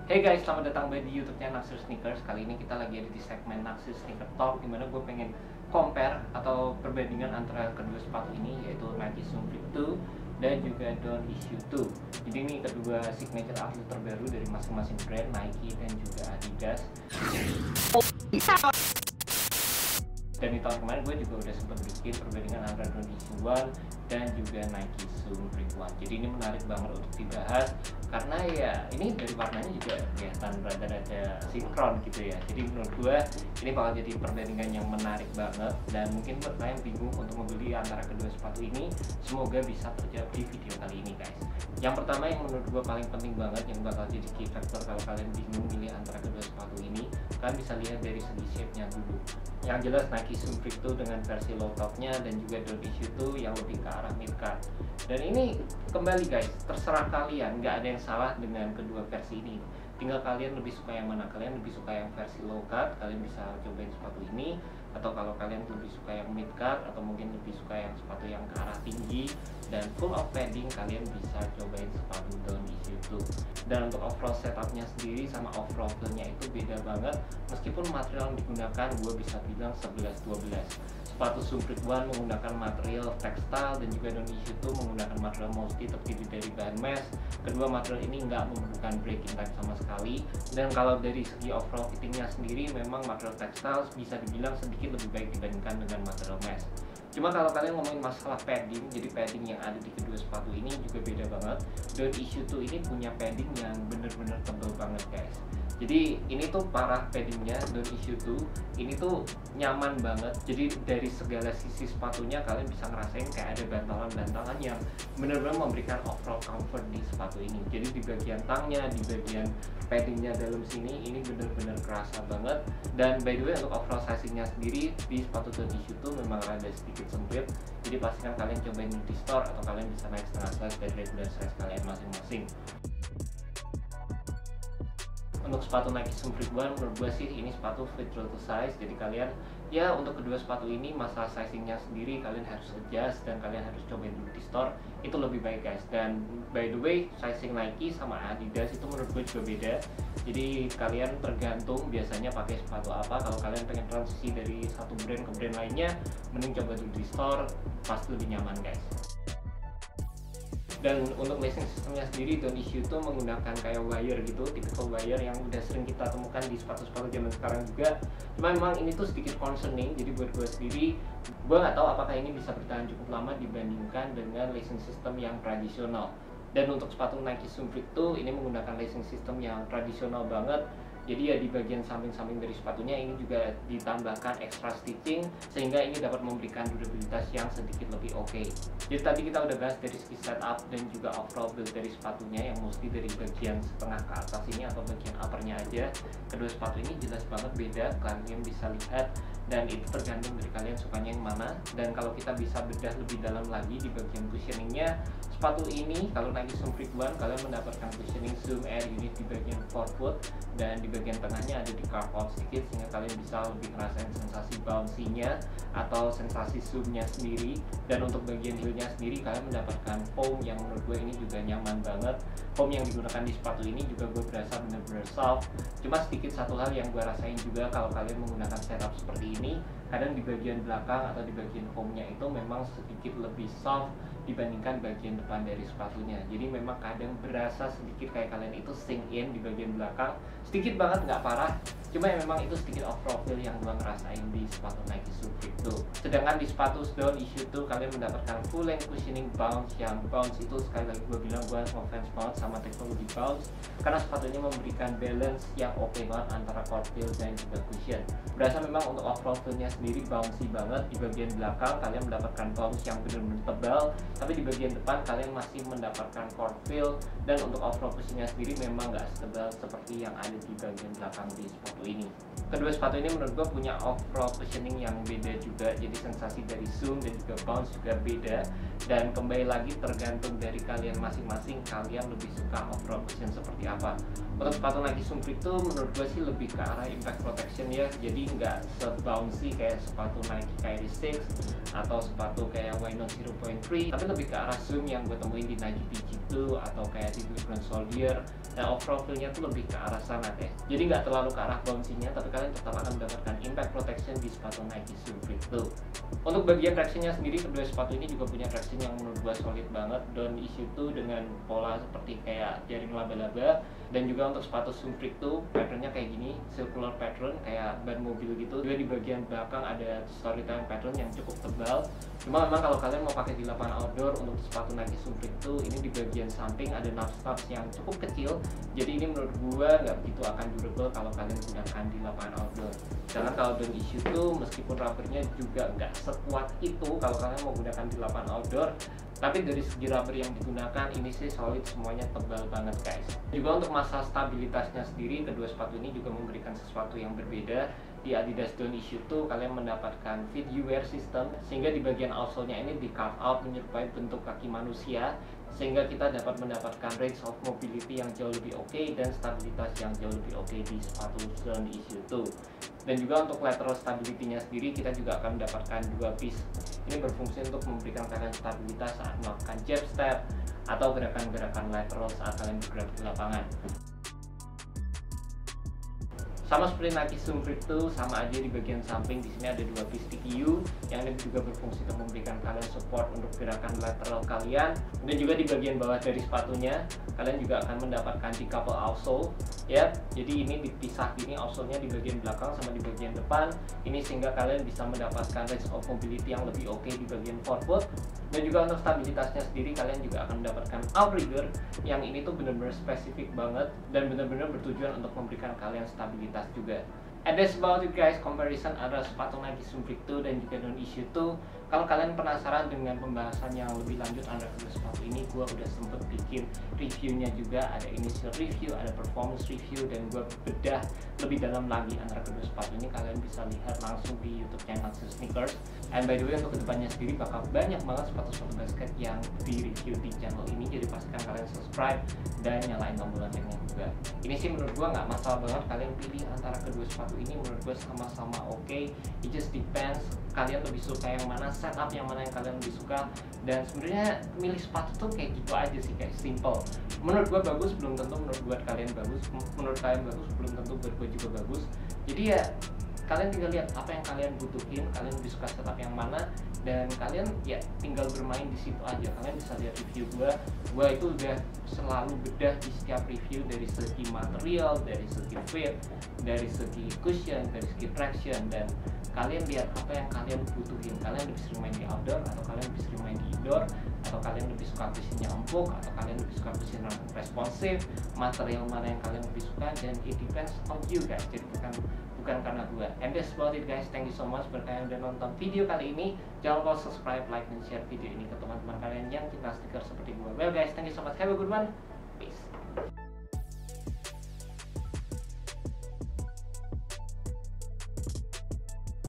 Hey guys, selamat datang di YouTube-nya Naksir Sneakers. Kali ini kita lagi ada di segmen Naksir Sneaker Talk, dimana gue pengen compare atau perbandingan antara kedua sepatu ini, yaitu Nike Zoom Flip 2 dan juga Don't Issue 2. Jadi ini kedua signature atlet terbaru dari masing-masing brand, Nike dan juga Adidas. Dan di tahun kemarin gue juga udah sempat bikin perbandingan antara Don't Issue 1 dan juga Nike Zoom Flip 1. Jadi ini menarik banget untuk dibahas karena ya ini dari warnanya juga kelihatan rada-rada sinkron gitu ya. Jadi menurut gue ini bakal jadi perbandingan yang menarik banget, dan mungkin buat kalian bingung untuk membeli antara kedua sepatu ini, semoga bisa terjawab di video kali ini guys. Yang pertama yang menurut gue paling penting banget, yang bakal jadi key factor kalau kalian bingung milih antara kedua sepatu ini, kalian bisa lihat dari segi shape-nya dulu. Yang jelas Nike Zoom Flip 2 dengan versi low top-nya dan juga Don't Issue 2 yang lebih ke arah mid cut. Dan ini kembali guys, terserah kalian, nggak ada yang salah dengan kedua versi ini. Tinggal kalian lebih suka yang mana. Kalian lebih suka yang versi low cut, kalian bisa cobain sepatu ini. Atau kalau kalian lebih suka yang mid cut, atau mungkin lebih suka yang sepatu yang ke arah tinggi dan full of padding, kalian bisa cobain sepatu Don't Issue 2. Dan untuk overall setupnya sendiri sama overall feel-nya itu beda banget. Meskipun material yang digunakan gue bisa bilang 11-12. Sepatu Zoom Flip 1 menggunakan material tekstil dan juga Don't Issue 2 menggunakan material mostly terdiri dari bahan mesh. Kedua material ini nggak membutuhkan breaking time sama sekali. Dan kalau dari segi overall fittingnya sendiri, memang material tekstil bisa dibilang sedikit lebih baik dibandingkan dengan material mesh. Cuma kalau kalian ngomongin masalah padding, jadi padding yang ada di kedua sepatu ini juga beda banget. Don't Issue 2 ini punya padding yang bener-bener tebal banget guys. Jadi ini tuh parah paddingnya. Don't Issue 2 ini tuh nyaman banget. Jadi dari segala sisi sepatunya kalian bisa ngerasain kayak ada bantalan-bantalan yang benar-benar memberikan overall comfort di sepatu ini. Jadi di bagian tangnya, di bagian paddingnya dalam sini, ini benar-benar kerasa banget. Dan by the way untuk overall sizingnya sendiri di sepatu Don't Issue 2 memang ada sedikit sempit. Jadi pastikan kalian cobain di store atau kalian bisa naik setengah size dari regular size kalian masing-masing. Untuk sepatu Nike Zoom Flip 1 menurut gue sih ini sepatu fit to size. Jadi kalian ya untuk kedua sepatu ini masalah sizingnya sendiri kalian harus adjust dan kalian harus cobain dulu di store, itu lebih baik guys. Dan by the way sizing Nike sama Adidas itu menurut gue juga beda. Jadi kalian tergantung biasanya pakai sepatu apa. Kalau kalian pengen transisi dari satu brand ke brand lainnya, mending coba dulu di store, pasti lebih nyaman guys. Dan untuk lacing sistemnya sendiri, Don't Issue 2 menggunakan kayak wire gitu, typical wire yang udah sering kita temukan di sepatu-sepatu zaman sekarang juga. Cuma memang ini tuh sedikit concerning, jadi buat gue sendiri, gue nggak tahu apakah ini bisa bertahan cukup lama dibandingkan dengan lacing system yang tradisional. Dan untuk sepatu Nike Zoom Flip 2 ini menggunakan lacing system yang tradisional banget. Jadi ya di bagian samping-samping dari sepatunya ini juga ditambahkan extra stitching sehingga ini dapat memberikan durabilitas yang sedikit lebih oke. Jadi tadi kita udah bahas dari segi setup dan juga overall build dari sepatunya yang mesti dari bagian setengah ke atas ini atau bagian uppernya aja. Kedua sepatu ini jelas banget beda, kalian bisa lihat, dan itu tergantung dari kalian sukanya yang mana. Dan kalau kita bisa bedah lebih dalam lagi di bagian cushioningnya, sepatu ini kalau Nike Zoom Flip 1 kalian mendapatkan cushioning Zoom Air unit di bagian forefoot, dan di bagian tengahnya ada di carve out sedikit sehingga kalian bisa lebih ngerasain sensasi bouncy-nya atau sensasi zoom-nya sendiri. Dan untuk bagian heel-nya sendiri kalian mendapatkan foam yang menurut gue ini juga nyaman banget. Foam yang digunakan di sepatu ini juga gue berasa bener-bener soft. Cuma sedikit satu hal yang gue rasain juga kalau kalian menggunakan setup seperti ini, kadang di bagian belakang atau di bagian foamnya itu memang sedikit lebih soft dibandingkan bagian depan dari sepatunya. Jadi memang kadang berasa sedikit kayak kalian itu sink in di bagian belakang, sedikit banget, nggak parah, cuma ya memang itu sedikit off profile yang gue ngerasain di sepatu Nike Zoom Flip 2. Sedangkan di sepatu Don't Issue 2 kalian mendapatkan full length cushioning bounce, yang bounce itu sekali lagi gue bilang gue ngefans banget sama teknologi bounce karena sepatunya memberikan balance yang oke banget antara core feel dan juga cushion. Berasa memang untuk overall feel-nya sendiri bouncy banget. Di bagian belakang kalian mendapatkan bounce yang benar-benar tebal, tapi di bagian depan kalian masih mendapatkan core feel. Dan untuk overall cushionnya sendiri memang nggak setebal seperti yang ada di bagian belakang di sepatu ini. Kedua sepatu ini menurut gue punya overall cushioning yang beda juga, jadi sensasi dari zoom dan juga bounce juga beda. Dan kembali lagi tergantung dari kalian masing-masing, kalian lebih suka overall cushion seperti apa. Untuk sepatu Nike Zoom Flip itu menurut gue sih lebih ke arah impact protection ya, jadi nggak se-bouncy kayak sepatu Nike Kyrie 6 atau sepatu kayak Why Not 0.3, tapi lebih ke arah zoom yang gue temuin di Nike PG2 atau kayak di Vibram Soldier Nah, overall feel-nya tuh lebih ke arah sana guys. Jadi nggak terlalu ke arah bouncy-nya, tapi kalian tetap akan mendapatkan impact protection di sepatu Nike Supreme tuh. Untuk bagian traction-nya sendiri, kedua sepatu ini juga punya traction yang menurut gua solid banget. Don't issue tuh dengan pola seperti kayak jaring laba-laba, dan juga untuk sepatu Supreme tuh patternnya kayak gini, circular pattern kayak ban mobil gitu. Juga di bagian belakang ada storytelling pattern yang cukup tebal. Cuma memang kalau kalian mau pakai di lapangan outdoor untuk sepatu Nike Supreme tuh, ini di bagian samping ada nubs yang cukup kecil. Jadi ini menurut gua nggak begitu akan durable kalau kalian gunakan di lapangan outdoor. Sedangkan kalau Don't Issue tuh meskipun rubbernya juga nggak sekuat itu kalau kalian mau gunakan di lapangan outdoor, tapi dari segi rubber yang digunakan ini sih solid, semuanya tebal banget guys. Juga untuk masalah stabilitasnya sendiri, kedua sepatu ini juga memberikan sesuatu yang berbeda. Di Adidas Don't Issue tuh kalian mendapatkan fit you wear system, sehingga di bagian outsole-nya ini di carve out menyerupai bentuk kaki manusia, sehingga kita dapat mendapatkan range of mobility yang jauh lebih oke dan stabilitas yang jauh lebih oke di sepatu Don't Issue tuh. Dan juga untuk lateral stability-nya sendiri, kita juga akan mendapatkan dua piece. Ini berfungsi untuk memberikan kalian stabilitas saat melakukan jab step atau gerakan-gerakan lateral saat kalian bergerak di lapangan. Sama seperti Nike Supreme itu, sama aja di bagian samping di sini ada dua piece TPU yang ini juga berfungsi untuk memberikan kalian support untuk gerakan lateral kalian. Dan juga di bagian bawah dari sepatunya kalian juga akan mendapatkan decouple outsole ya. Jadi ini dipisah gini outsole-nya di bagian belakang sama di bagian depan. Ini sehingga kalian bisa mendapatkan range of mobility yang lebih oke di bagian forefoot. Dan juga untuk stabilitasnya sendiri kalian juga akan mendapatkan outrigger yang ini tuh benar-benar spesifik banget dan benar-benar bertujuan untuk memberikan kalian stabilitas juga. And that's about it guys, comparison antara sepatu Nike Supreme 2 dan juga Don't Issue 2. Kalau kalian penasaran dengan pembahasan yang lebih lanjut antara kedua sepatu ini, gue udah sempet bikin reviewnya juga. Ada initial review, ada performance review, dan gue bedah lebih dalam lagi antara kedua sepatu ini. Kalian bisa lihat langsung di YouTube channel Sneakers. And by the way, untuk kedepannya sendiri bakal banyak banget sepatu-sepatu basket yang di review di channel ini. Jadi pastikan kalian subscribe dan nyalain tombol loncengnya juga. Ini sih menurut gue nggak masalah banget kalian pilih antara kedua sepatu ini. Menurut gue sama-sama oke. It just depends kalian lebih suka yang mana, setup yang mana yang kalian lebih suka. Dan sebenarnya milih sepatu tuh kayak gitu aja sih, kayak simple. Menurut gue bagus belum tentu menurut buat kalian bagus, menurut kalian bagus belum tentu buat gue juga bagus. Jadi ya kalian tinggal lihat apa yang kalian butuhin, kalian lebih suka setup yang mana, dan kalian ya tinggal bermain di situ aja. Kalian bisa lihat review gue itu udah selalu bedah di setiap review dari segi material, dari segi fit, dari segi cushion, dari segi traction, dan kalian lihat apa yang kalian butuhin. Kalian lebih sering main di outdoor atau kalian lebih sering main di indoor, atau kalian lebih suka cushionnya empuk atau kalian lebih suka cushion responsif, material mana yang kalian lebih suka, dan it depends on you guys. Jadi bukan karena gue. And that's about it guys, thank you so much buat kalian udah nonton video kali ini. Jangan lupa subscribe, like, dan share video ini ke teman-teman kalian yang cinta stiker seperti gue. Well guys, thank you so much, have a good one.